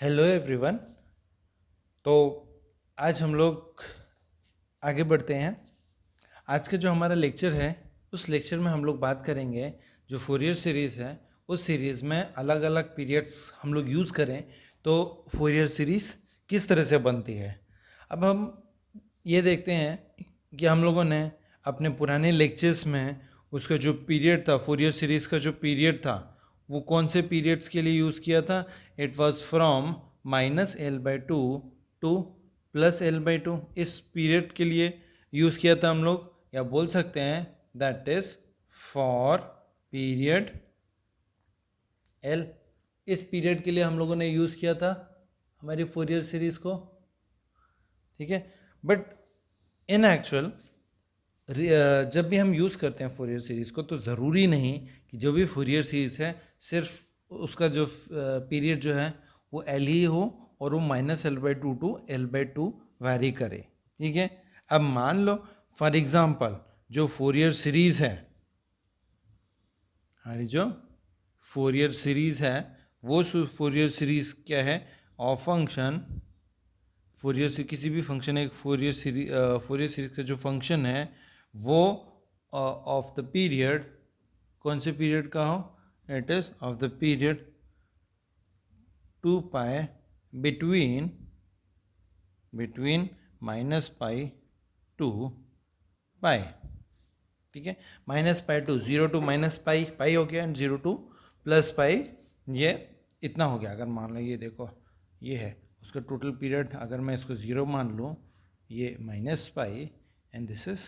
Hello everyone. तो आज हम लोग आगे बढ़ते हैं। आज का जो हमारा लेक्चर है उस लेक्चर में हम लोग बात करेंगे जो फोरियर सीरीज़ है उस सीरीज़ में अलग अलग पीरियड्स हम लोग यूज़ करें तो फोरियर सीरीज़ किस तरह से बनती है। अब हम ये देखते हैं कि हम लोगों ने अपने पुराने लेक्चर्स में उसका जो पीरियड था, फोरियर सीरीज़ का जो पीरियड था वो कौन से पीरियड्स के लिए यूज़ किया था। It was from -L/2 to +L/2 इस पीरियड के लिए यूज़ किया था हम लोग, या बोल सकते हैं that is for period L। इस पीरियड के लिए हम लोगों ने यूज़ किया था हमारी फोरियर सीरीज़ को, ठीक है। बट इन एक्चुअल जब भी हम यूज़ करते हैं फोरियर सीरीज़ को तो ज़रूरी नहीं कि जो भी फोरियर सीरीज़ है सिर्फ उसका जो पीरियड जो है वो एल ही हो और वो -L/2 टू L/2 वैरी करे, ठीक है। अब मान लो फॉर एग्जांपल जो फोरियर सीरीज़ है, हमारी जो फोरियर सीरीज़ है वो फोरियर सीरीज़ क्या है, ऑफ फंक्शन फोरियर से किसी भी फंक्शन एक फोरियर सीरीज का जो फंक्शन है वो ऑफ द पीरियड, कौन से पीरियड का हो, it is of the period 2π between -π to π, ठीक है। -π टू 0 टू -π, पाई हो गया, 0 टू +π, ये इतना हो गया। अगर मान लो ये देखो ये है उसका टोटल पीरियड, अगर मैं इसको 0 मान लूँ, ये -π एंड दिस इज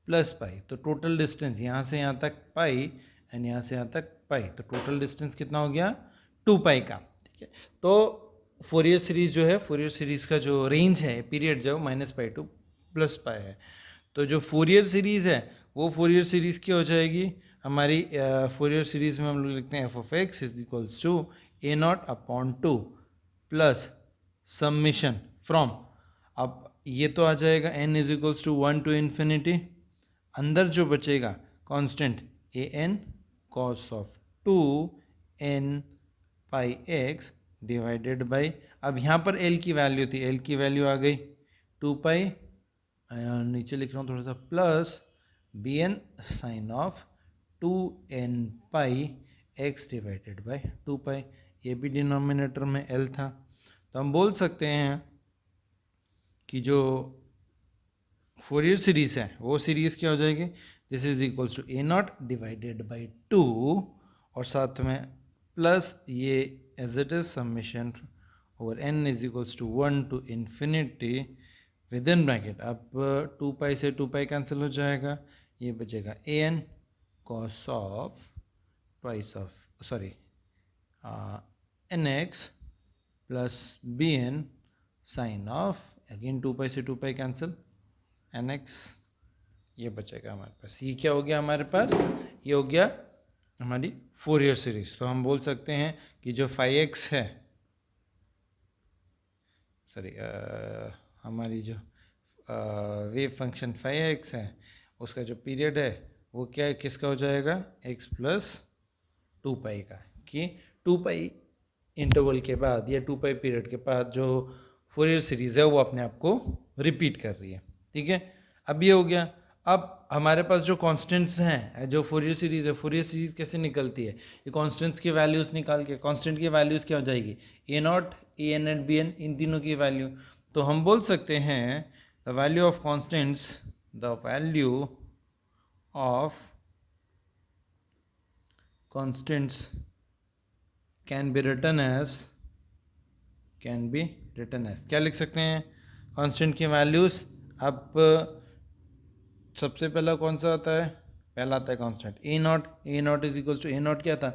+π, तो टोटल डिस्टेंस यहाँ से यहाँ तक पाई एंड यहाँ से यहाँ तक पाई, तो टोटल डिस्टेंस कितना हो गया 2π का, ठीक है। तो फोरियर सीरीज़ जो है, फोरियर सीरीज़ का जो रेंज है पीरियड जो -π टू +π है, तो जो फोरियर सीरीज़ है वो फोरियर सीरीज़ की हो जाएगी हमारी फोरियर सीरीज़ में हम लोग लिखते हैं f(x) is equals to a0/2 plus summation from, अब ये तो आ जाएगा n is equals to 1 to infinity, अंदर जो बचेगा constant an cos of 2n πx divided by, अब यहाँ पर l की वैल्यू थी, l की वैल्यू आ गई 2π, नीचे लिख रहा हूँ थोड़ा सा, plus bn sine of 2n πx divided by 2π, ये भी डिनोमिनेटर में l था, तो हम बोल सकते हैं कि जो फोरियर सीरीज़ है वो सीरीज़ क्या हो जाएगी, this is equals to a0 divided by 2 और साथ में प्लस ये as it is summation over n is equals to 1 to infinity with in bracket. अब 2π से 2π कैंसिल हो जाएगा, ये बचेगा an cos of twice of sorry nx plus bn sine of again 2π से 2π कैंसिल nx, ये बचेगा हमारे पास। ये क्या हो गया हमारे पास, ये हो गया हमारी फोरियर सीरीज। तो हम बोल सकते हैं कि जो 5x है, सॉरी हमारी जो वेव फंक्शन 5x है उसका जो पीरियड है वो क्या है, किसका हो जाएगा, x प्लस 2π का, कि 2π इंटरवल के बाद या 2π पीरियड के बाद जो फोरियर सीरीज़ है वो अपने आप को रिपीट कर रही है, ठीक है। अब ये हो गया। अब हमारे पास जो कांस्टेंट्स हैं, जो फोरियर सीरीज़ है, फोरियर सीरीज़ कैसे निकलती है, ये कांस्टेंट्स की वैल्यूज़ निकाल के, कांस्टेंट की वैल्यूज़ क्या हो जाएगी, a0 an एंड bn, इन तीनों की वैल्यू। तो हम बोल सकते हैं the value of constants, the value of constants can be written as, क्या लिख सकते हैं कांस्टेंट की वैल्यूज़। अब सबसे पहला कौन सा आता है, पहला आता है constant a0 is equals to a0 क्या था,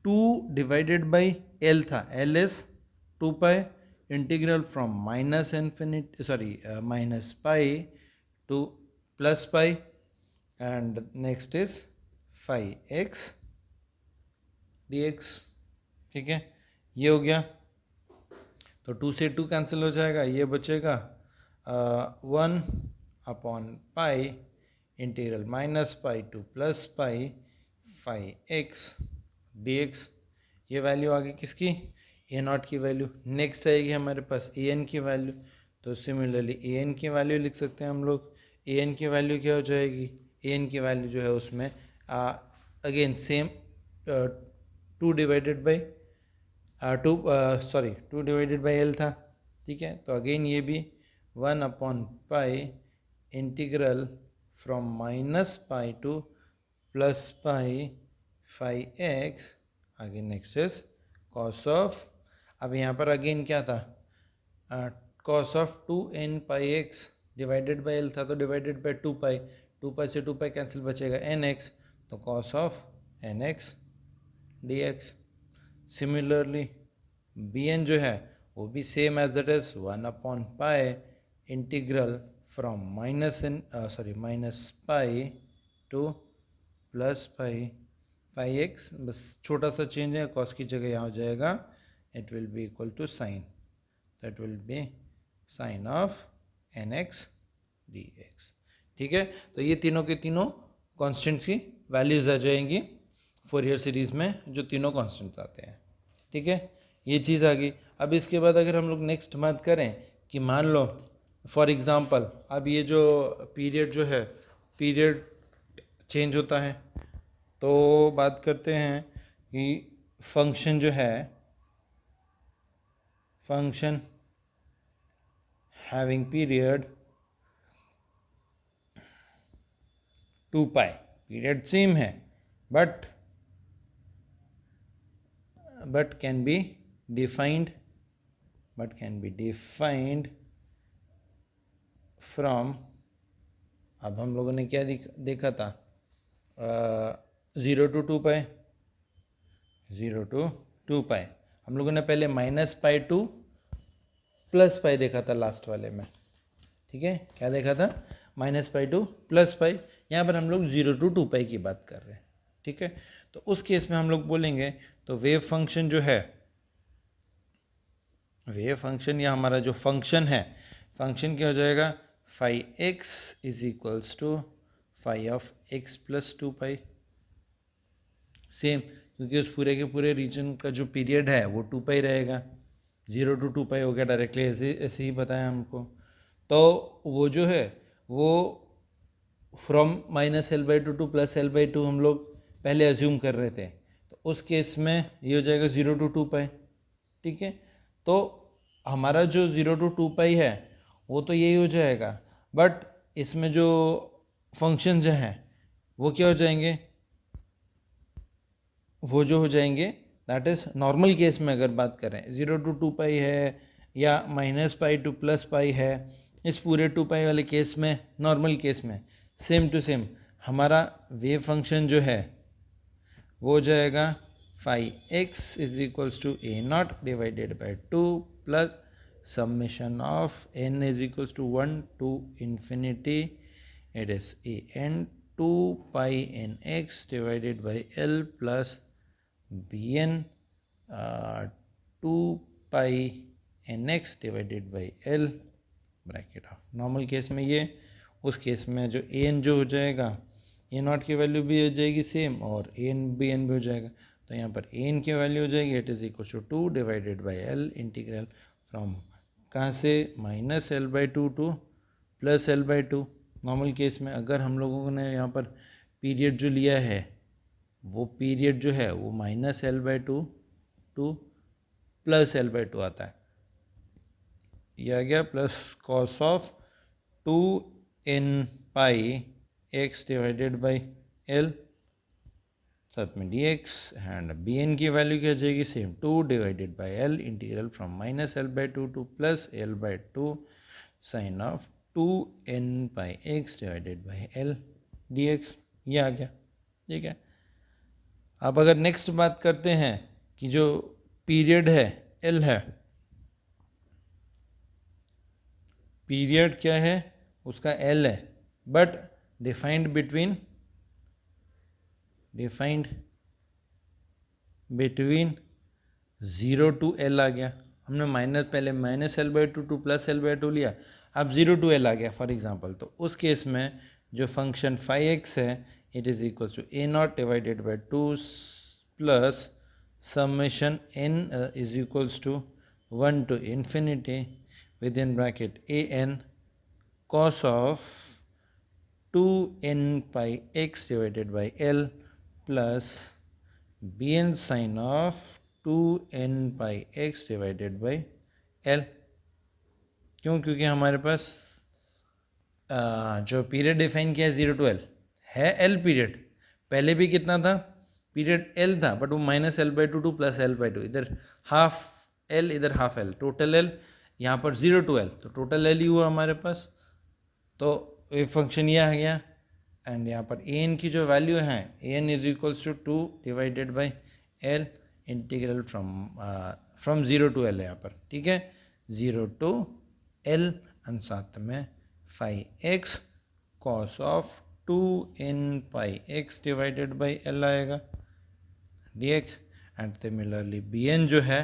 2 डिवाइडेड बाई l था, l is 2π integral from -π to +π and next is 5x dx, ठीक है। ये हो गया, तो 2 से 2 कैंसिल हो जाएगा, ये बचेगा 1/π इंटीग्रल -π टू +π 5x dx, ये वैल्यू आ गई किसकी, ए नॉट की वैल्यू। नेक्स्ट आएगी हमारे पास ए एन की वैल्यू, तो सिमिलरली ए एन की वैल्यू लिख सकते हैं हम लोग। ए एन की वैल्यू क्या हो जाएगी, ए एन की वैल्यू जो है उसमें again same 2 divided by 2 divided by L था, ठीक है। तो अगेन ये भी 1/पाई integral from -pi to +pi 5x, आगे नेक्स्ट इज कॉस ऑफ, अब यहाँ पर अगेन क्या था, cos of 2n/x divided by L था, तो डिवाइडेड बाई 2 पाई, 2 पाई से 2 पाई कैंसिल, बचेगा nx, तो cos of nx dx। Similarly bn जो है वो भी सेम एज दैट इज 1/पाई integral from -pi to +pi 5x, बस छोटा सा चेंज है, कॉस की जगह यहाँ हो जाएगा it will be equal to sine, तो it will be sine of nx dx, ठीक है। तो ये तीनों के तीनों कॉन्स्टेंट्स की वैल्यूज आ जाएंगी फोरियर सीरीज में, जो तीनों कॉन्स्टेंट्स आते हैं, ठीक है। ये चीज़ आ गई। अब इसके बाद अगर हम लोग नेक्स्ट बात करें कि मान लो फॉर एग्जांपल अब ये जो पीरियड जो है, पीरियड चेंज होता है, तो बात करते हैं कि फंक्शन जो है, फंक्शन हैविंग पीरियड 2 पाई, पीरियड सेम है but can be defined from, अब हम लोगों ने क्या देखा था, 0 to 2 पाई, 0 to 2 पाई, हम लोगों ने पहले -पाई टू +पाई देखा था लास्ट वाले में, ठीक है। क्या देखा था, -पाई टू +पाई, यहाँ पर हम लोग 0 to 2 पाई की बात कर रहे हैं, ठीक है। तो उस केस में हम लोग बोलेंगे तो वेव फंक्शन जो है, वेव फंक्शन या हमारा जो फंक्शन है, फंक्शन क्या हो जाएगा, φx is equals to phi of x + 2 pi, same, क्योंकि उस पूरे के पूरे रीजन का जो पीरियड है वो 2 पाई रहेगा, 0 to 2 पाई हो गया डायरेक्टली, ऐसे ही बताया हमको। तो वो जो है वो फ्रॉम -L/2 टू +L/2 हम लोग पहले अज्यूम कर रहे थे, तो उस केस में ये हो जाएगा 0 to 2 पाई, ठीक है। तो हमारा जो 0 to 2 पाई है वो तो यही हो जाएगा, बट इसमें जो फंक्शन जो हैं वो क्या हो जाएंगे, वो जो हो जाएंगे दैट इज़ नॉर्मल केस में अगर बात करें 0 to 2 पाई है या -पाई टू +पाई है, इस पूरे 2 पाई वाले केस में, नॉर्मल केस में सेम टू सेम हमारा वेव फंक्शन जो है वो हो जाएगा φx is equals to a0 divided by 2 plus summation of n is equals to 1 to infinity, it is an 2 pi nx divided by L plus bn 2 pi nx divided by L bracket of. Normal case में ये, उस case में जो an जो हो जाएगा, ए naught की value भी हो जाएगी सेम और an भी हो जाएगा, तो यहाँ पर an की वैल्यू हो जाएगी it is equal to 2 divided by L integral from कहाँ से -L/2 to +L/2। Normal case में अगर हम लोगों ने यहाँ पर पीरियड जो लिया है वो पीरियड जो है वो -L/2 टू +L/2 आता है, ये आ गया plus cos of 2n πx divided by L, साथ में dx, एंड bn की वैल्यू क्या जाएगी same 2 divided by L integral from -L/2 to +L/2 sine of 2n πx divided by L dx, ये आ गया, ठीक है। अब अगर नेक्स्ट बात करते हैं कि जो पीरियड है L है, पीरियड क्या है उसका L है, but defined between 0 to L आ गया, हमने पहले -L/2 टू +L/2 लिया, अब 0 to L आ गया फॉर एग्जांपल, तो उस केस में जो फंक्शन φx है it is equal to a0 divided by 2 plus summation n is equals to 1 to infinity within bracket an cos of 2n pi x divided by L plus bn sin of 2n pi x divided by L. क्यों? क्योंकि हमारे पास जो period define किया है 0 to L है L period. पहले भी कितना था? पीरियड L था, बट वो -L/2 प्लस L/2, इधर हाफ L इधर हाफ L, टोटल L. यहाँ पर 0 to L, तो टोटल L ही हुआ हमारे पास. तो वेव फंक्शन ये आ गया. एंड यहाँ पर ए एन की जो वैल्यू है, a n is equals to 2 divided by L integral from 0 to L है यहाँ पर. ठीक है, 0 to L एंड साथ में 5x cos of 2n pi x divided by L आएगा dx. एंड सिमिलरली bn जो है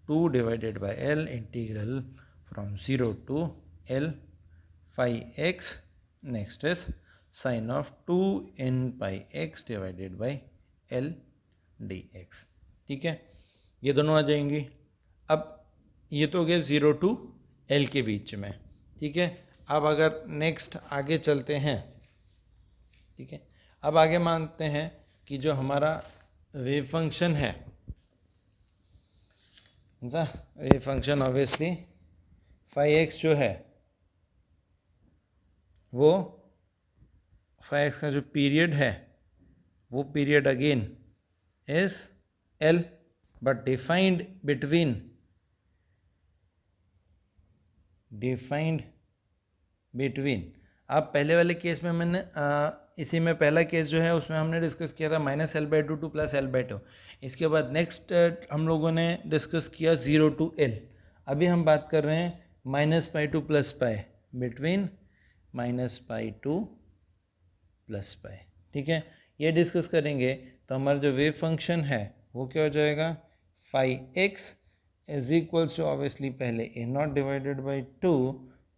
2 divided by L integral from 0 to L 5x. Next is sin of 2n pi x divided by L dx. ठीक है, ये दोनों आ जाएंगी. अब ये तो हो गया 0 to L के बीच में. ठीक है, अब अगर नेक्स्ट आगे चलते हैं. ठीक है, अब आगे मानते हैं कि जो हमारा वेव फंक्शन है, वेव फंक्शन ऑब्वियसली 5x जो है वो 5x का जो पीरियड है वो period again is L, but defined between. अब पहले वाले केस में मैंने इसी में पहला केस जो है उसमें हमने डिस्कस किया था -L/2 टू प्लस L/2. इसके बाद नेक्स्ट हम लोगों ने डिस्कस किया 0 to L. अभी हम बात कर रहे हैं -π to +π, बिटवीन -π to +π. ठीक है, ये डिस्कस करेंगे. तो हमारा जो वेव फंक्शन है वो क्या हो जाएगा? 5x is equals to obviously पहले a0 divided by 2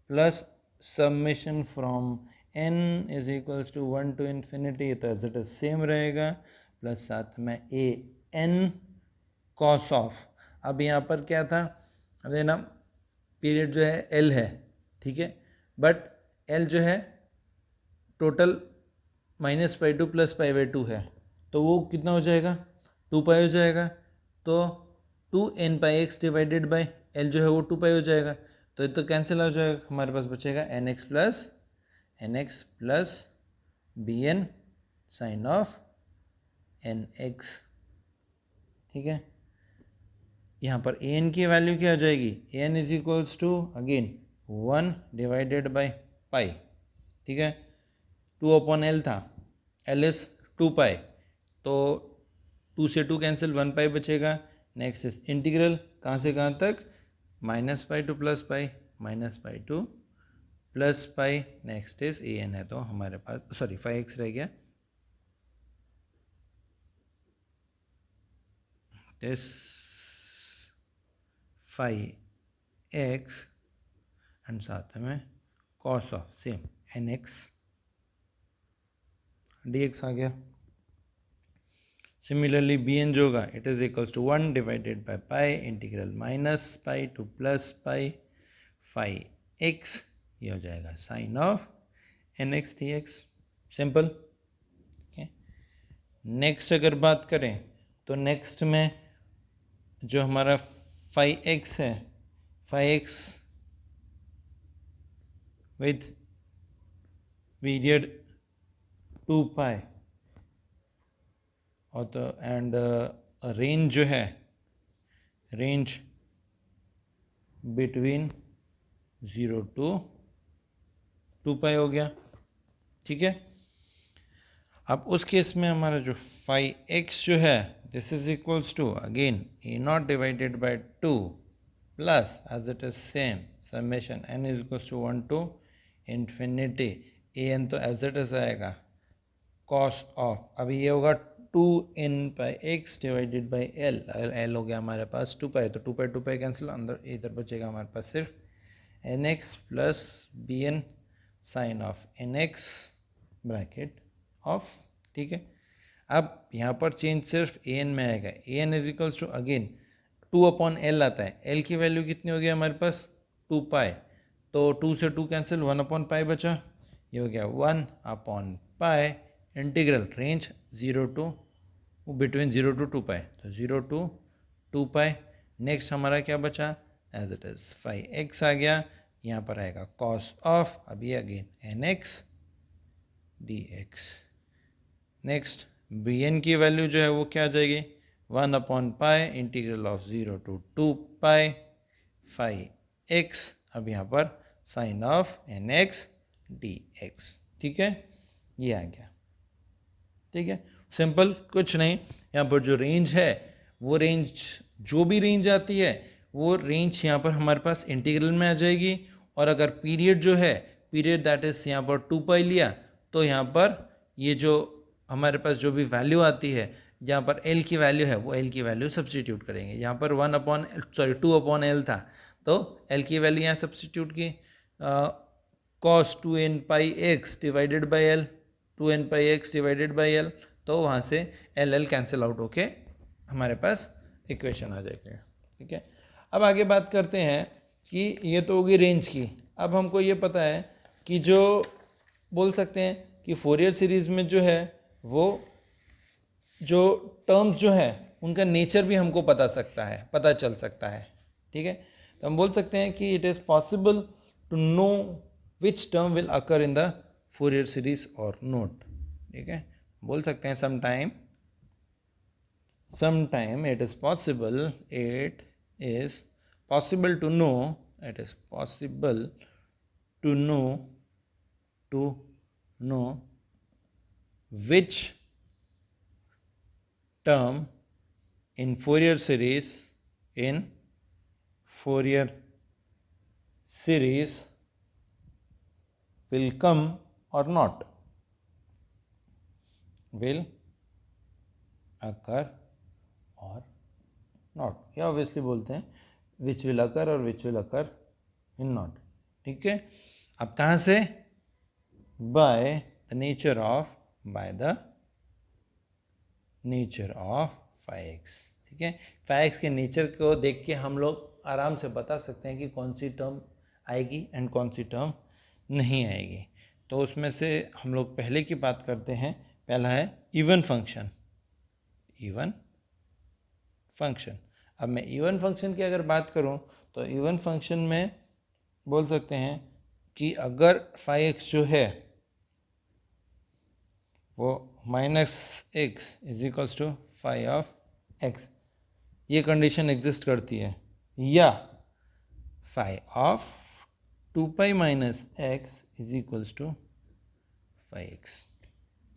plus summation from n is equals to 1 to infinity, तो एज इट इज सेम रहेगा, प्लस साथ में a n cos ऑफ. अब यहाँ पर क्या था? अब देना पीरियड जो है L है. ठीक है, बट L जो है टोटल -π to +π/2 है, तो वो कितना हो जाएगा? 2π हो जाएगा. तो 2n pi x divided by L जो है वो 2π हो जाएगा. तो ये तो कैंसिल हो जाएगा, हमारे पास बचेगा nx plus bn sine of nx. ठीक है, यहाँ पर an की वैल्यू क्या हो जाएगी? an is equals to again 1 divided by pi. ठीक है, 2/L था, L इज 2π, तो 2 से 2 कैंसिल, 1π बचेगा. नेक्स्ट इज इंटीग्रल कहाँ से कहाँ तक? -π to +π, -π to +π. Next is an है, तो हमारे पास 5x रह गया. दिस 5x एंड साथ में cos of same nx dx आ गया. सिमिलरली bn जो होगा it is equals to 1 divided by pi integral -π to +π 5x. ये हो जाएगा sine of nx dx. Simple. Next अगर बात करें तो नेक्स्ट में जो हमारा 5x है, 5x विथ पीरियड 2π और तो एंड रेंज जो है, रेंज बिटवीन 0 to 2π हो गया. ठीक है, अब उस केस में हमारा जो 5x जो है this is equals to again a0 divided by 2 plus as it is same summation n is equals to 1 to infinity. an तो एज इट इज आएगा कॉस ऑफ, अभी ये होगा 2n pi x divided by L. L हो गया हमारे पास 2π, तो 2π cancel, अंदर इधर बचेगा हमारे पास सिर्फ nx plus bn sine of nx bracket of. ठीक है, अब यहाँ पर चेंज सिर्फ ए एन में आएगा, a n is equals to again 2/L आता है, L की वैल्यू कितनी होगी हमारे पास 2 पाई, तो 2 से 2 कैंसिल, 1/पाई बचा, ये हो गया 1/पाई integral range 0 to between 0 to 2 pi, तो 0 टू 2 पाई। नेक्स्ट हमारा क्या बचा, एज इट इज 5x आ गया, यहाँ पर आएगा कॉस ऑफ अभी again nx dx। Next b n की वैल्यू जो है वो क्या आ जाएगी 1/पाई integral of 0 to 2 pi 5x, अब यहाँ पर साइन ऑफ nx dx। ठीक है, ये आ गया। ठीक है, सिंपल, कुछ नहीं। यहाँ पर जो रेंज है वो रेंज, जो भी रेंज आती है वो रेंज यहाँ पर हमारे पास इंटीग्रल में आ जाएगी, और अगर पीरियड जो है, पीरियड दैट इज यहाँ पर 2 पाई लिया, तो यहाँ पर ये जो हमारे पास जो भी वैल्यू आती है, यहाँ पर L की वैल्यू है वो L की वैल्यू सब्सटीट्यूट करेंगे। यहाँ पर 2/L था, तो L की वैल्यू यहाँ सब्सटीट्यूट की, cos 2n pi x divided by L, 2n pi x divided by L, तो वहाँ से एल कैंसिल आउट होके हमारे पास इक्वेशन आ जाएगी। ठीक है, अब आगे बात करते हैं कि ये तो होगी रेंज की। अब हमको ये पता है कि जो बोल सकते हैं कि फोरियर सीरीज़ में जो है वो जो टर्म्स जो है उनका नेचर भी हमको पता चल सकता है। ठीक है, तो हम बोल सकते हैं कि it is possible to know which term will occur in the Fourier series और नोट। ठीक है, बोल सकते हैं sometime it is possible to know, which term in Fourier series will come or not, will occur और not, या obviously बोलते हैं विच विल अकर और which will occur in not. ठीक है, अब कहाँ से, by the nature of 5x। ठीक है, 5x के नेचर को देख के हम लोग आराम से बता सकते हैं कि कौन सी टर्म आएगी एंड कौन सी टर्म नहीं आएगी। तो उसमें से हम लोग पहले की बात करते हैं, पहला है इवन फंक्शन। अब मैं इवन फंक्शन की अगर बात करूं तो इवन फंक्शन में बोल सकते हैं कि अगर 5x जो है वो -x इज इक्वल्स टू 5 ये कंडीशन एग्जिस्ट करती है, या 2 pi -x is equals to 5x।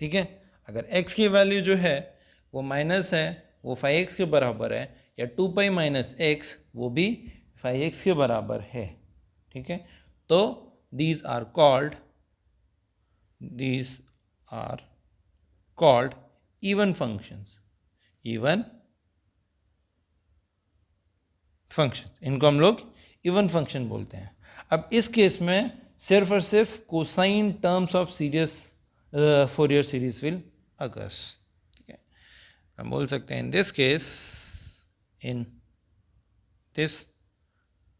ठीक है, अगर x की वैल्यू जो है वो माइनस है, वो 5x के बराबर है, या 2 पाई -x वो भी 5x के बराबर है। ठीक है, तो these are called even functions। इनको हम लोग इवन फंक्शन बोलते हैं। अब इस केस में सिर्फ और सिर्फ cosine terms of Fourier series will occurs. ठीक है, हम बोल सकते हैं in this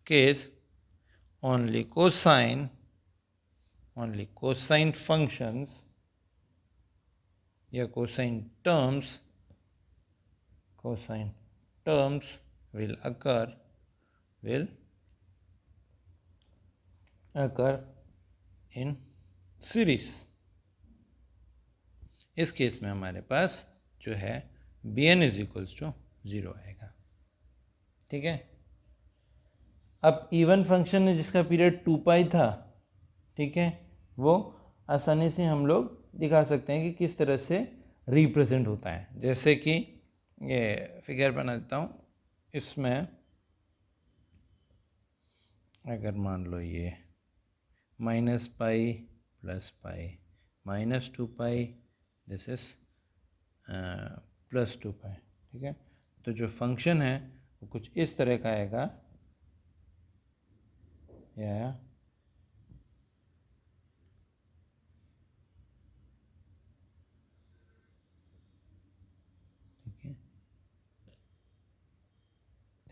case only cosine functions या cosine terms will occur in series। इस केस में हमारे पास जो है bn इज इक्वल्स टू 0 आएगा। ठीक है, अब इवन फंक्शन है जिसका पीरियड 2 पाई था, ठीक है, वो आसानी से हम लोग दिखा सकते हैं कि किस तरह से रिप्रेजेंट होता है। जैसे कि ये फिगर बना देता हूँ, इसमें अगर मान लो ये -पाई +पाई -2 पाई, दिस इज +2 पाई। ठीक है, तो जो फंक्शन है वो कुछ इस तरह का आएगा, या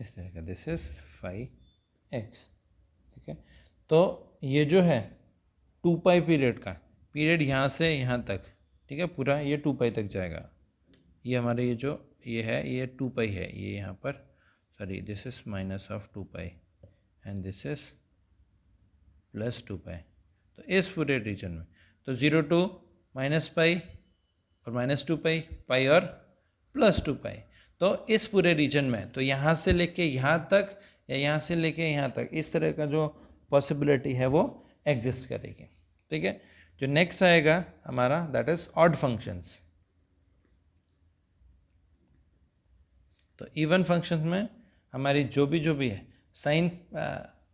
इस तरह का, दिस इज फाई एक्स, ठीक है। तो ये जो है 2 पाई पीरियड का पीरियड यहाँ से यहाँ तक, ठीक है, पूरा ये 2 पाई तक जाएगा। ये हमारे ये जो ये है ये 2 पाई है, ये यहाँ पर sorry this is minus of 2 pi and this is plus 2 pi. तो इस पूरे रीजन में तो 0 to -पाई और -2 पाई, पाई और +2 पाई, तो इस पूरे रीजन में तो यहाँ से लेके यहाँ तक या यहाँ से लेके यहाँ तक इस तरह का जो पॉसिबिलिटी है वो एग्जिस्ट करेगी, ठीक है। जो नेक्स्ट आएगा हमारा दैट इज ऑड फंक्शंस। तो इवन फंक्शंस में हमारी जो भी है साइन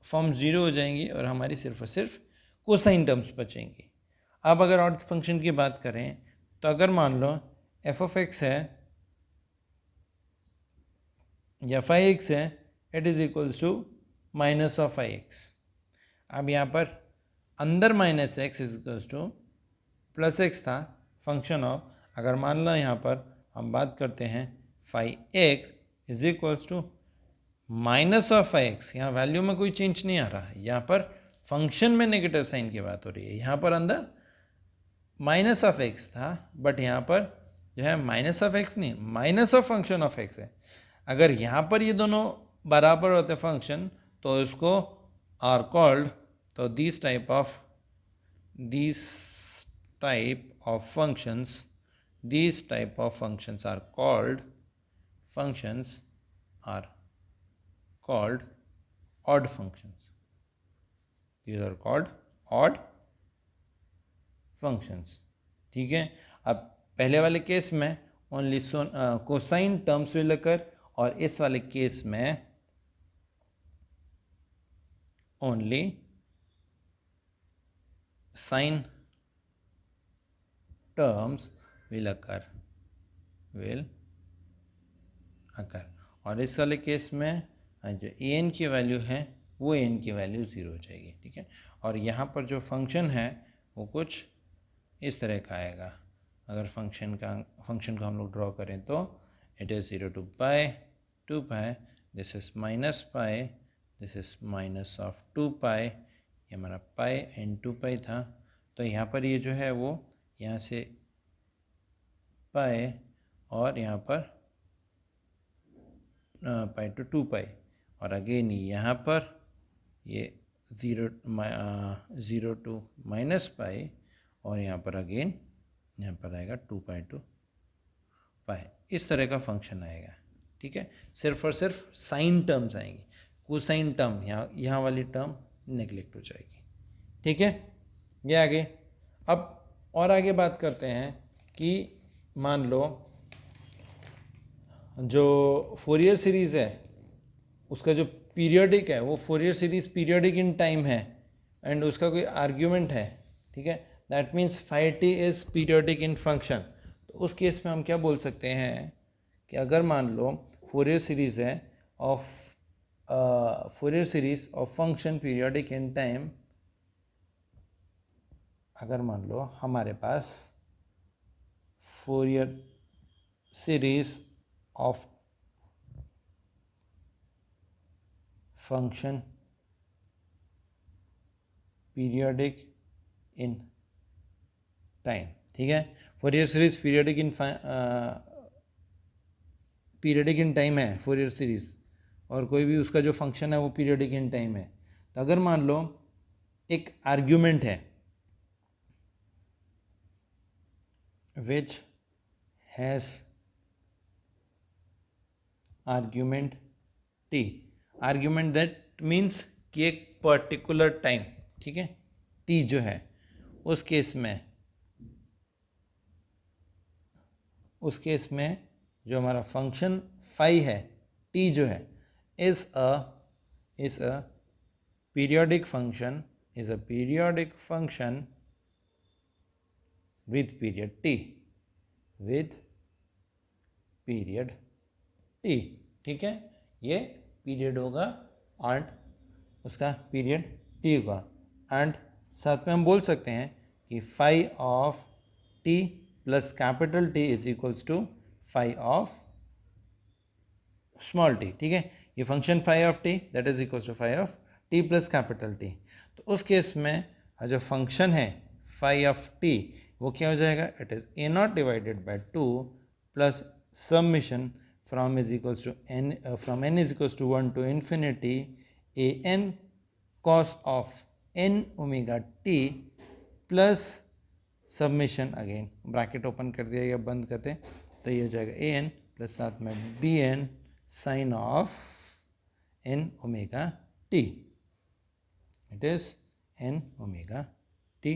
फॉर्म 0 हो जाएंगी और हमारी सिर्फ और सिर्फ कोसाइन टर्म्स बचेंगी। अब अगर ऑड फंक्शन की बात करें तो अगर मान लो एफ ऑफ एक्स है या फाई एक्स है, it is equals to minus of phi X. अब यहाँ पर अंदर minus X is equals to plus X था फंक्शन ऑफ, अगर मान लो यहाँ पर हम बात करते हैं phi X is equals to minus of phi X, यहाँ वैल्यू में कोई चेंज नहीं आ रहा है, यहाँ पर फंक्शन में नेगेटिव साइन की बात हो रही है। यहाँ पर अंदर माइनस ऑफ एक्स था बट यहाँ पर जो है माइनस ऑफ एक्स नहीं, minus of function of X है। अगर यहाँ पर ये दोनों बराबर होते फंक्शन तो इसको आर कॉल्ड, तो this type of functions are called odd functions. These are called odd functions, ठीक है। अब पहले वाले केस में only cosine terms will occur और इस वाले केस में only sine terms will occur और इस वाले केस में जो ए एन की वैल्यू है वो ए एन की वैल्यू 0 हो जाएगी, ठीक है। और यहाँ पर जो फंक्शन है वो कुछ इस तरह का आएगा। अगर फंक्शन को हम लोग ड्रॉ करें तो it is 0 to pi 2 pi, this is minus pi, this is minus of 2 पाई, ये हमारा पाई एंड 2 पाई था। तो यहाँ पर ये जो है वो यहाँ से पाई और यहाँ पर पाई टू 2 पाई और अगेन यहाँ पर ये 0 to माइनस पाई और यहाँ पर अगेन यहाँ पर आएगा 2 पाई टू पाई, इस तरह का फंक्शन आएगा, ठीक है। सिर्फ और सिर्फ साइन टर्म्स आएंगी, कोसाइन टर्म यहाँ वाली टर्म नेग्लेक्ट हो जाएगी, ठीक है। ये आगे अब और आगे बात करते हैं कि मान लो जो फोरियर सीरीज़ है उसका जो पीरियोडिक है वो Fourier series periodic in time है एंड उसका कोई आर्ग्यूमेंट है, ठीक है। That means phi T is periodic in function. तो उस केस में हम क्या बोल सकते हैं कि अगर मान लो फोरियर सीरीज़ है of function periodic in time, अगर मान लो हमारे पास Fourier series of function periodic in time, ठीक है। Fourier series periodic in time है फोरियर सीरीज, और कोई भी उसका जो फंक्शन है वो पीरियोडिक इन टाइम है। तो अगर मान लो एक आर्ग्यूमेंट है which has argument t, argument that means कि एक पर्टिकुलर टाइम, ठीक है, t जो है उस केस में जो हमारा फंक्शन फाई है t जो है is a periodic function with period t, ठीक है। ये पीरियड होगा एंड उसका पीरियड t होगा एंड साथ में हम बोल सकते हैं कि phi of t plus capital T is equals to phi of small t, ठीक है। ये function phi of T that is equal to phi of T plus capital T. तो उस केस में जो फंक्शन है फाई ऑफ टी वो क्या हो जाएगा, it is a naught divided by 2 plus summation from is equals to n from n is equals to 1 to infinity a n cos of n omega t plus submission, again bracket open कर दिया या बंद करते तो ये हो जाएगा A N plus साथ में b n sine of n omega t, it is n omega t.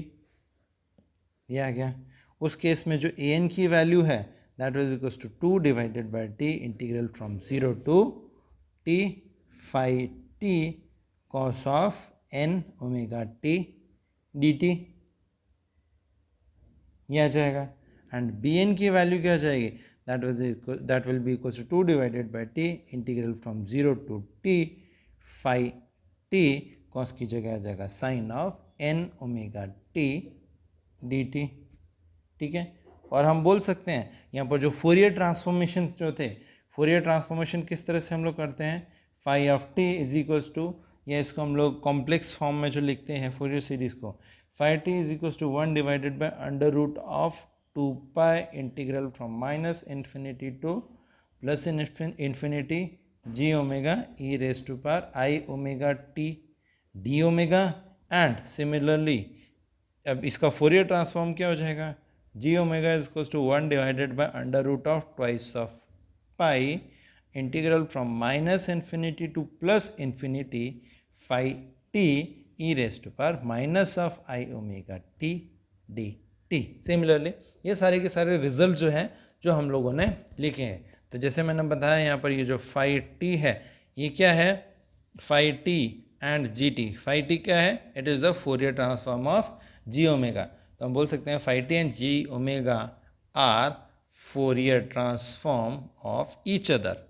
ये आ गया। उस केस में जो ए एन की वैल्यू है that is equal to 2 divided by t integral from 0 to t phi t cos of n omega t d t, ये आ जाएगा। एंड बी एन की वैल्यू क्या आ जाएगी, that will be equal to 2 divided by t integral from 0 to t phi t cos की जगह आ जाएगा sine of n omega t d t, ठीक है। और हम बोल सकते हैं यहाँ पर जो फोरियर ट्रांसफॉर्मेशन जो थे, फोरियर ट्रांसफॉर्मेशन किस तरह से हम लोग करते हैं, phi of t is equals to, या इसको हम लोग कॉम्प्लेक्स फॉर्म में जो लिखते हैं फोरियर सीरीज को, phi t is equals to 1 divided by under root of 2 pi integral from minus infinity to plus infinity g omega e raise to power i omega t d omega. And similarly अब इसका Fourier transform क्या हो जाएगा, g omega is equals to 1 divided by under root of twice of pi integral from minus infinity to plus infinity phi T E raise to power minus of i omega t d t. Similarly ये सारे के सारे result जो हैं जो हम लोगों ने लिखे हैं, तो जैसे मैंने बताया यहाँ पर ये जो फाई टी है ये क्या है, phi t and g t. Phi t क्या है, it is the Fourier transform of g omega. तो हम बोल सकते हैं phi t and g omega are Fourier transform of each other,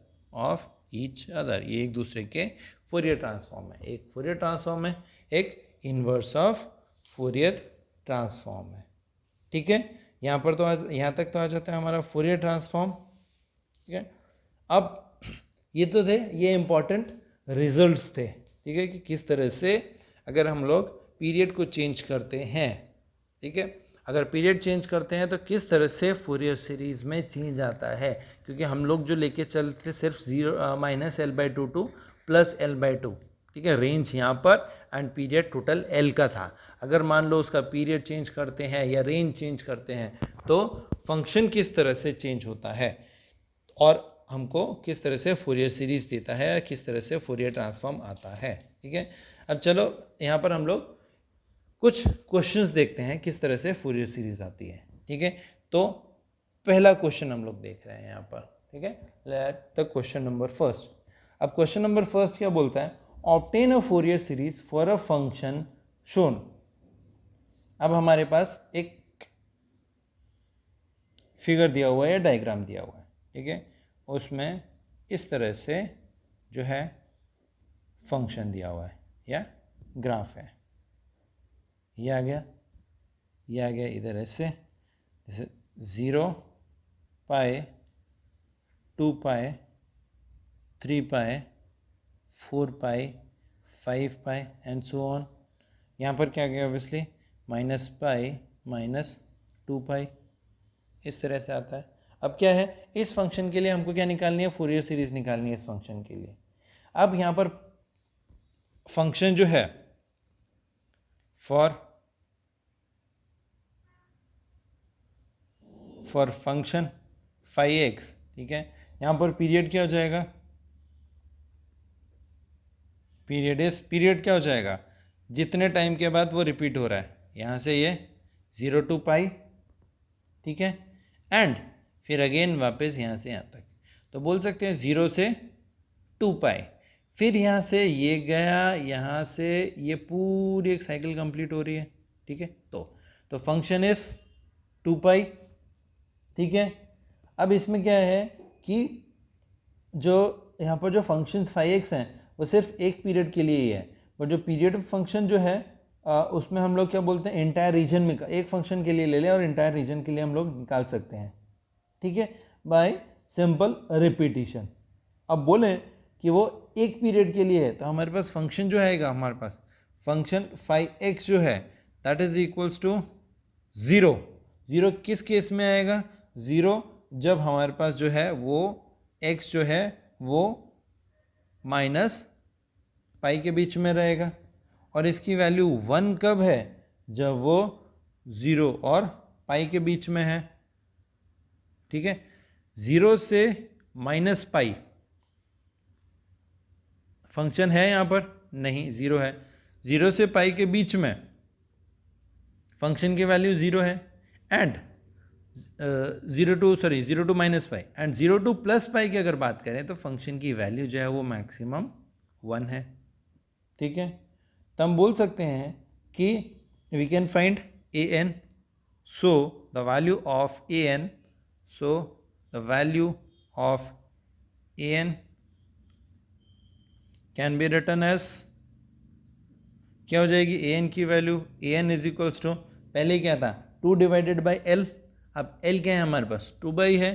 ये एक दूसरे के फोरियर ट्रांसफॉर्म है। एक फोरियर ट्रांसफॉर्म है, एक इन्वर्स ऑफ फोरियर ट्रांसफॉर्म है, ठीक है। यहाँ पर तो यहाँ तक तो आ जाता है हमारा फोरियर ट्रांसफॉर्म, ठीक है। अब ये तो थे, ये इंपॉर्टेंट रिजल्ट्स थे, ठीक है, कि किस तरह से अगर हम लोग पीरियड को चेंज करते हैं, ठीक है, अगर पीरियड चेंज करते हैं तो किस तरह से फोरियर सीरीज में चेंज आता है, क्योंकि हम लोग जो लेके चलते सिर्फ minus L by two two plus L by two, ठीक है, रेंज यहाँ पर एंड पीरियड टोटल एल का था। अगर मान लो उसका पीरियड चेंज करते हैं या रेंज चेंज करते हैं तो फंक्शन किस तरह से चेंज होता है और हमको किस तरह से फोरियर सीरीज देता है, किस तरह से फोरियर ट्रांसफॉर्म आता है, ठीक है। अब चलो यहाँ पर हम लोग कुछ क्वेश्चंस देखते हैं किस तरह से फोरियर सीरीज आती है, ठीक है। तो पहला क्वेश्चन हम लोग देख रहे हैं यहाँ पर, ठीक है, let the question number first. अब क्वेश्चन नंबर फर्स्ट क्या बोलता है, obtain a Fourier series for a function shown. अब हमारे पास एक फिगर दिया हुआ है या डायग्राम दिया हुआ है, ठीक है, उसमें इस तरह से जो है फंक्शन दिया हुआ है या ग्राफ है, ये आ गया, ये आ गया इधर ऐसे, जैसे 0 पाए 2 पाए 3 पाए 4 पाए 5 पाए एंड सो ऑन। यहाँ पर क्या गया, ऑब्वियसली माइनस पाई माइनस 2 पाई, इस तरह से आता है। अब क्या है, इस फंक्शन के लिए हमको क्या निकालनी है, फोरियर सीरीज निकालनी है इस फंक्शन के लिए। अब यहाँ पर फंक्शन जो है फॉर फंक्शन फाई एक्स, ठीक है, यहाँ पर पीरियड क्या हो जाएगा, पीरियड क्या हो जाएगा, जितने टाइम के बाद वो रिपीट हो रहा है, यहाँ से ये 0 टू पाई, ठीक है, एंड फिर अगेन वापस यहाँ से यहाँ तक। तो बोल सकते हैं 0 से 2 पाई, फिर यहाँ से ये गया, यहाँ से ये पूरी एक साइकिल कंप्लीट हो रही है, ठीक है। तो फंक्शन इज 2 पाई, ठीक है। अब इसमें क्या है कि जो यहाँ पर जो फंक्शन फाई एक्स हैं वो सिर्फ एक पीरियड के लिए ही है, पर जो पीरियड फंक्शन जो है उसमें हम लोग क्या बोलते हैं, इंटायर रीजन में एक फंक्शन के लिए ले लें और इंटायर रीजन के लिए हम लोग निकाल सकते हैं, ठीक है, बाय सिंपल रिपीटिशन। अब बोलें कि वो एक पीरियड के लिए है, तो हमारे पास फंक्शन जो आएगा, हमारे पास फंक्शन 5x जो है दैट इज इक्वल्स टू 0। 0 किस केस में आएगा? 0 जब हमारे पास जो है वो x जो है वो माइनस पाई के बीच में रहेगा। और इसकी वैल्यू 1 कब है? जब वो 0 और पाई के बीच में है। ठीक है, 0 से माइनस पाई फंक्शन है यहाँ पर? नहीं, 0 है। 0 से पाई के बीच में फंक्शन की वैल्यू 0 है। And 0 to minus pi and 0 to plus pi की अगर बात करें तो फंक्शन की वैल्यू जो है वो मैक्सिमम 1 है। ठीक है, तो हम बोल सकते हैं कि we can find a n, so the value of a n, so the value of a n can be written as, क्या हो जाएगी? ए एन की value, a n is equals to, पहले क्या था 2 डिवाइडेड बाई एल, अब l क्या है हमारे पास? 2 बाई है,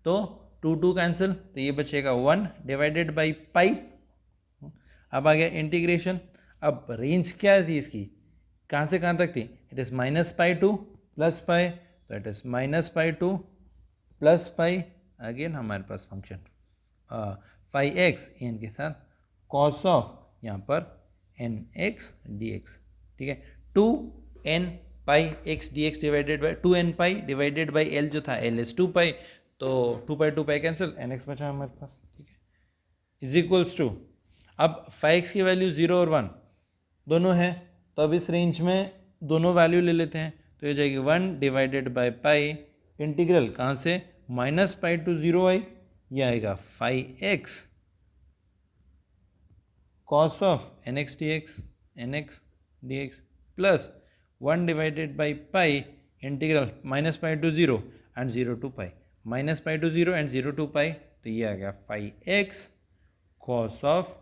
तो 2 कैंसिल, तो ये बचेगा 1 डिवाइडेड बाई पाई। अब आ गया इंटीग्रेशन। अब रेंज क्या थी इसकी, कहाँ से कहाँ तक थी? It is minus pi to plus pi, तो it is minus pi to plus pi. Again हमारे पास फंक्शन 5x एन के साथ कॉस ऑफ यहाँ पर एन एक्स डी एक्स। ठीक है, 2n pi x d x divided by 2n pi divided by L जो था, एल इज 2 पाई, तो 2 पाई कैंसिल, एन एक्स बचा हमारे पास। ठीक है, इज इक्वल्स टू, अब 5x की वैल्यू 0 और 1 दोनों है, तो अब इस रेंज में दोनों वैल्यू ले लेते हैं, तो ये जाएगी 1 डिवाइडेड बाई पाई इंटीग्रल कहाँ से? माइनस पाई टू 0 आई, ये आएगा 5x cos of nx dx plus 1 divided by pi integral minus pi to 0 and 0 to pi, minus pi to 0 and 0 to pi, तो ये आ गया 5x cos of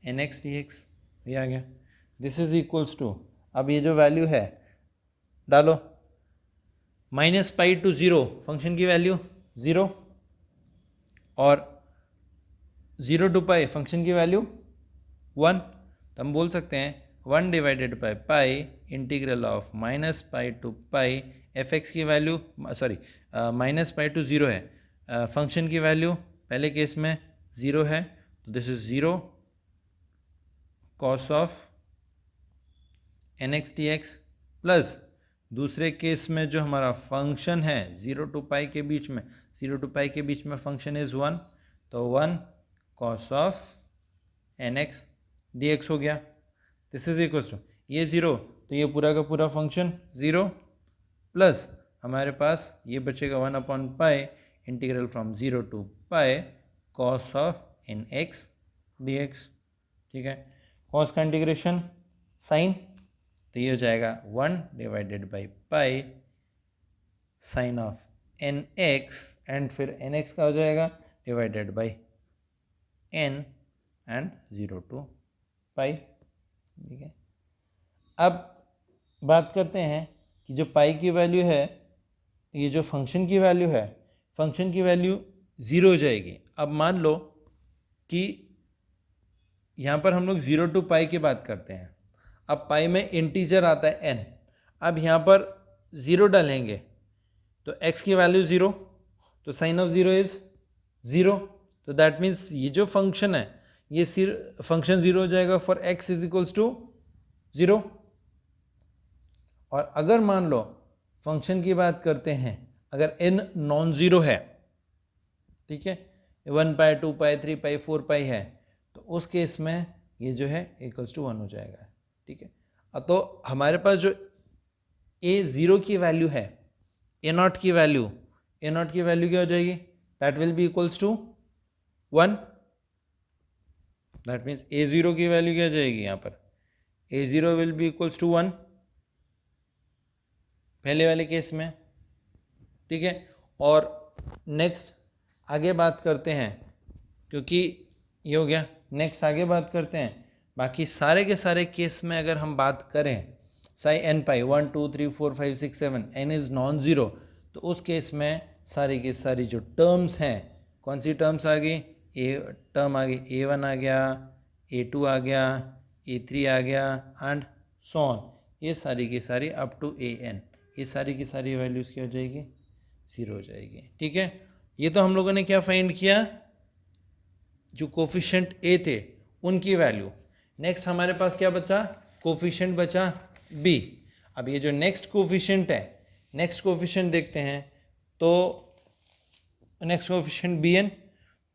nx dx, ये आ गया। दिस इज इक्वल्स टू, अब ये जो वैल्यू है डालो, माइनस पाई टू 0 फंक्शन की वैल्यू 0 और 0 टू पाई फंक्शन की वैल्यू 1, तो हम बोल सकते हैं 1 divided by pi integral of minus pi to pi f x की value, sorry minus pi to 0 है, फंक्शन की वैल्यू पहले केस में 0 है, तो this is 0 cos of n x d x plus दूसरे केस में जो हमारा फंक्शन है 0 टू पाई के बीच में, 0 टू पाई के बीच में फंक्शन इज 1, तो 1 cos of n x d x हो गया। दिस इज इक्वल टू, ये 0 तो ये पूरा का पूरा फंक्शन 0 प्लस हमारे पास ये बचेगा 1 upon pi integral from 0 to pi cos of n x d x. ठीक है, कॉस का इंटीग्रेशन साइन, तो ये हो जाएगा 1 divided by pi sine of n x and फिर एन एक्स का हो जाएगा divided by n and 0 to pi. ठीक है, अब बात करते हैं कि जो पाई की वैल्यू है, ये जो फंक्शन की वैल्यू है, फंक्शन की वैल्यू 0 हो जाएगी। अब मान लो कि यहाँ पर हम लोग 0 टू पाई की बात करते हैं, अब पाई में इंटीजर आता है n, अब यहाँ पर 0 डालेंगे तो x की वैल्यू 0, तो साइन ऑफ 0 इज 0, तो दैट मीन्स ये जो फंक्शन है ये सिर्फ फंक्शन 0 हो जाएगा for x is equals to 0। और अगर मान लो फंक्शन की बात करते हैं, अगर n नॉन ज़ीरो है, ठीक है, 1 पाई 2 पाई 3 पाई 4 पाई है, तो उस केस में ये जो है इक्वल्स टू 1 हो जाएगा। ठीक है, तो हमारे पास जो a0 की वैल्यू है, a0 की वैल्यू क्या हो जाएगी? That will be equals to 1। That means a0 की वैल्यू क्या हो जाएगी? यहाँ पर a0 will be equals to 1 पहले वाले केस में। ठीक है, और नेक्स्ट आगे बात करते हैं, क्योंकि ये हो गया, नेक्स्ट आगे बात करते हैं। बाकी सारे के सारे केस में अगर हम बात करें, Sai n pi 1 2 3 4 5 6 7 n is non zero, तो उस केस में सारी की सारी जो टर्म्स हैं, कौन सी टर्म्स आ गई? ए टर्म आ गई, a1 आ गया, A2 आ गया, A3 आ गया एंड सो ऑन, ये सारी की सारी अप टू AN, ये सारी की सारी वैल्यूज़ क्या हो जाएगी, 0 हो जाएगी। ठीक है, ये तो हम लोगों ने क्या फाइंड किया, जो कोफिशिएंट A थे उनकी वैल्यू। नेक्स्ट हमारे पास क्या बचा, कोफिशिएंट बचा B। अब ये जो नेक्स्ट कोफिशिएंट है, नेक्स्ट कोफिशिएंट देखते हैं, तो नेक्स्ट कोफिशिएंट Bn,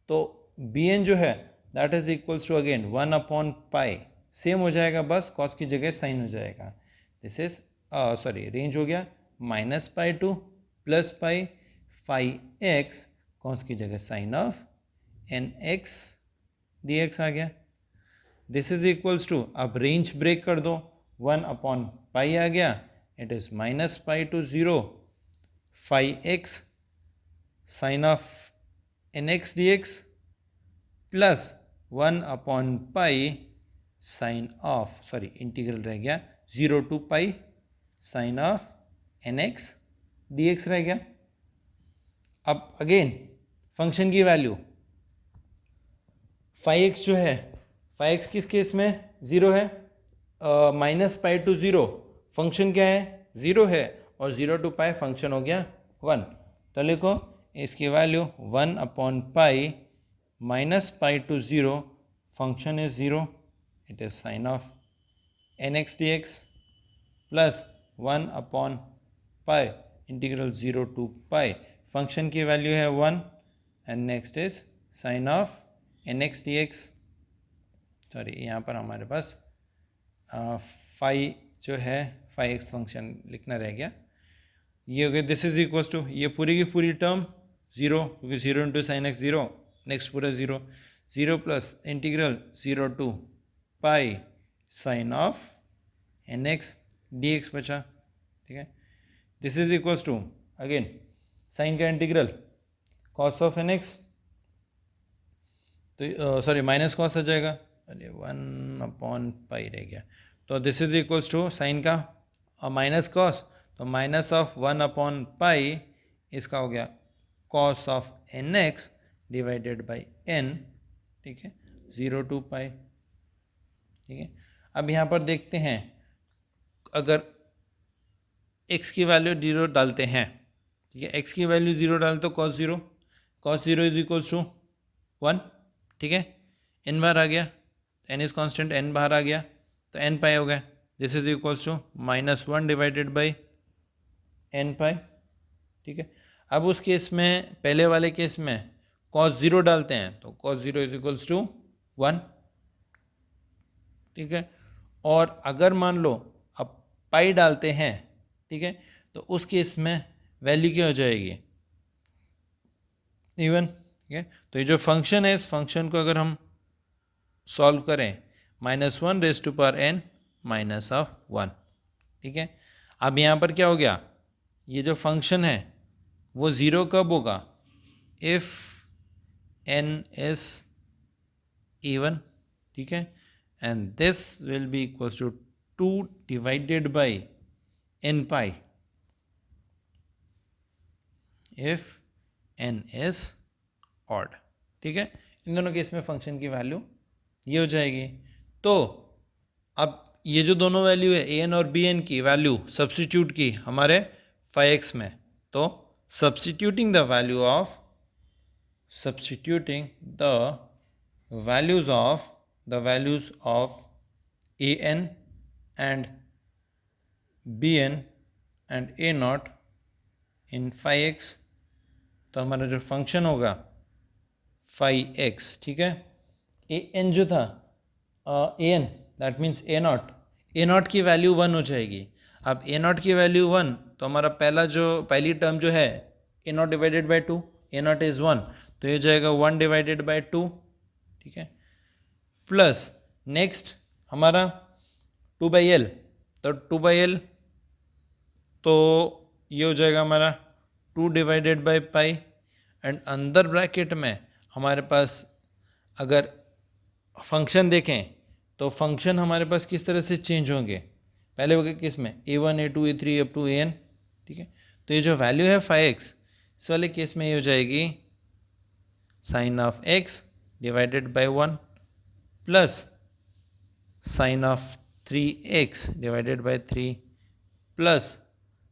तो Bn जो है that is equals to again 1/पाई, सेम हो जाएगा, बस कॉस की जगह साइन हो जाएगा। दिस इज सॉरी रेंज हो गया -pi to +pi, phi x cos की जगह साइन ऑफ nx dx आ गया। दिस इज इक्वल्स टू, अब रेंज ब्रेक कर दो, 1/पाई आ गया, it is -pi to 0 phi x sine of nx dx plus 1/पाई साइन ऑफ, सॉरी इंटीग्रल रह गया 0 to pi sine of nx dx रह गया। अब अगेन फंक्शन की वैल्यू फाई एक्स जो है, फाई एक्स किस केस में 0 है, -पाई टू 0, फंक्शन क्या है 0 है, और 0 टू पाई फंक्शन हो गया 1, तो लिखो इसकी वैल्यू 1/पाई -पाई to 0, function is 0, it is sine of nx dx plus 1/पाई इंटीग्रल 0 टू पाई, फंक्शन की वैल्यू है 1 and next is sine of nx dx। Sorry यहाँ पर हमारे पास फाई जो है फाई एक्स फंक्शन लिखना रह गया, ये हो गया। दिस इज इक्वल्स टू, ये पूरी की पूरी टर्म 0, क्योंकि 0 इंटू साइन एक्स 0, नेक्स्ट पूरा 0, 0 plus integral 0 to pi sine of nx dx बचा। ठीक है, this is equals to again sine का इंटीग्रल कॉस ऑफ nx, तो सॉरी माइनस कॉस आ जाएगा, अरे 1/पाई रह गया, तो this is equals to sine का माइनस कॉस, तो माइनस ऑफ 1/पाई इसका हो गया cos of nx divided by n। ठीक है, 0 टू पाई। ठीक है, अब यहाँ पर देखते हैं, अगर x की वैल्यू 0 डालते हैं, ठीक है, x की वैल्यू 0 डाल तो cos 0 इज इक्वल्स टू 1। ठीक है, n बार आ गया, n इज कांस्टेंट, n बाहर आ गया तो n पाई हो गया, this is equals to -1 divided by n pi. ठीक है, अब उस केस में, पहले वाले केस में cos 0 डालते हैं, तो cos 0 इज इक्वल्स टू 1। ठीक है, और अगर मान लो अब पाई डालते हैं, ठीक है, तो उस केस में वैल्यू क्या हो जाएगी, इवन। ठीक है, तो ये जो फंक्शन है, इस फंक्शन को अगर हम सॉल्व करें, -1 raise to power n minus of 1। ठीक है, अब यहाँ पर क्या हो गया, ये जो फंक्शन है वो 0 कब होगा, इफ n इज इवन। ठीक है, and this will be equals to 2 divided by n pi if n is odd. ठीक है, इन दोनों केस में फंक्शन की वैल्यू ये हो जाएगी। तो अब ये जो दोनों वैल्यू है an और bn की वैल्यू सब्स्टिट्यूट की हमारे फाई एक्स में, तो substituting the value of the values of an and bn and a naught in phi x, तो हमारा जो फंक्शन होगा फाई एक्स, ठीक है, ए एन जो था a n that means a naught की वैल्यू 1 हो जाएगी। अब ए नॉट की वैल्यू 1, तो हमारा पहली टर्म जो है a naught divided by 2, a naught is 1, तो ये जाएगा 1 डिवाइडेड बाई 2। ठीक है, प्लस नेक्स्ट हमारा 2/L, तो 2/L तो ये हो जाएगा हमारा 2 डिवाइडेड बाई पाई, एंड अंदर ब्रैकेट में हमारे पास अगर फंक्शन देखें तो फंक्शन हमारे पास किस तरह से चेंज होंगे, पहले हो गए किस में a1 a2 a3 up to an। ठीक है, तो ये जो वैल्यू है फाई एक्स, इस वाले केस में ये हो जाएगी sine of x divided by 1 plus sine of 3x divided by 3 plus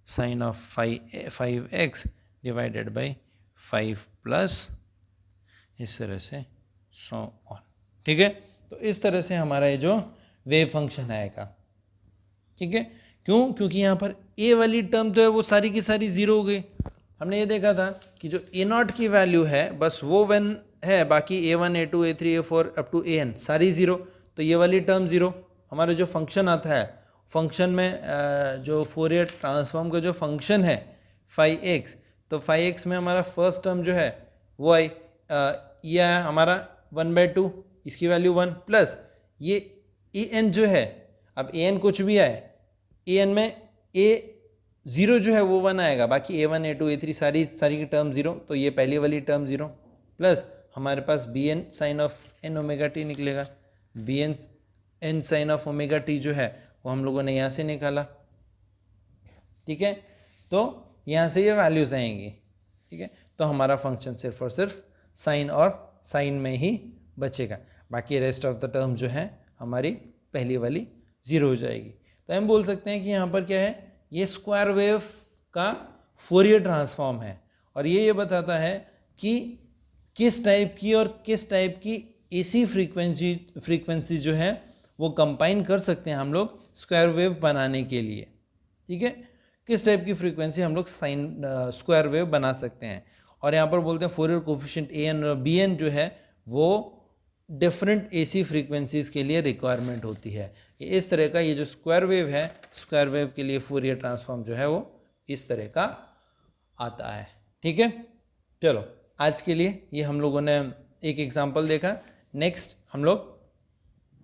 sine of 5x divided by 5 plus इस तरह से सो ऑन। ठीक है, तो इस तरह से हमारा ये जो वेव फंक्शन आएगा। ठीक है, क्यों? क्योंकि यहाँ पर a वाली टर्म तो है वो सारी की सारी जीरो हो गई। हमने ये देखा था कि जो a0 की वैल्यू है बस वो 1 है, बाकी a1 a2 a3 a4 up to an सारी ज़ीरो, तो ये वाली टर्म ज़ीरो। हमारा जो फंक्शन आता है, फंक्शन में जो फोरियर ट्रांसफॉर्म का जो फंक्शन है 5x, तो 5x में हमारा फर्स्ट टर्म जो है वो आई ये है हमारा 1/2, इसकी वैल्यू 1 प्लस ये an जो है, अब an कुछ भी आए, an में a0 जो है वो 1 आएगा, बाकी a1 a2 a3 सारी की टर्म ज़ीरो, तो ये पहली वाली टर्म ज़ीरो प्लस हमारे पास bn sine of n omega t निकलेगा। bn n sine of omega t जो है वो हम लोगों ने यहाँ से निकाला। ठीक है, तो यहाँ से ये वैल्यूज़ आएंगी। ठीक है, तो हमारा फंक्शन सिर्फ और सिर्फ साइन और साइन में ही बचेगा, बाकी रेस्ट ऑफ द टर्म जो है हमारी पहली वाली ज़ीरो हो जाएगी। तो हम बोल सकते हैं कि यहाँ पर क्या है, ये स्क्वायर वेव का फोरियर ट्रांसफॉर्म है, और ये बताता है कि किस टाइप की और किस टाइप की एसी फ्रीक्वेंसी जो है वो कंबाइन कर सकते हैं हम लोग स्क्वायर वेव बनाने के लिए। ठीक है, किस टाइप की फ्रीक्वेंसी हम लोग साइन स्क्वायर वेव बना सकते हैं। और यहाँ पर बोलते हैं फोरियर कोफिशिएंट an और bn जो है वो डिफरेंट एसी फ्रीक्वेंसीज के लिए रिक्वायरमेंट होती है। इस तरह का ये जो स्क्वायर वेव है, स्क्वायर वेव के लिए फोरियर ट्रांसफॉर्म जो है वो इस तरह का आता है। ठीक है, चलो आज के लिए ये हम लोगों ने एक एग्जांपल देखा। नेक्स्ट हम लोग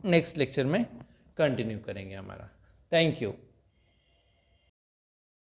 नेक्स्ट लेक्चर में कंटिन्यू करेंगे हमारा। Thank you.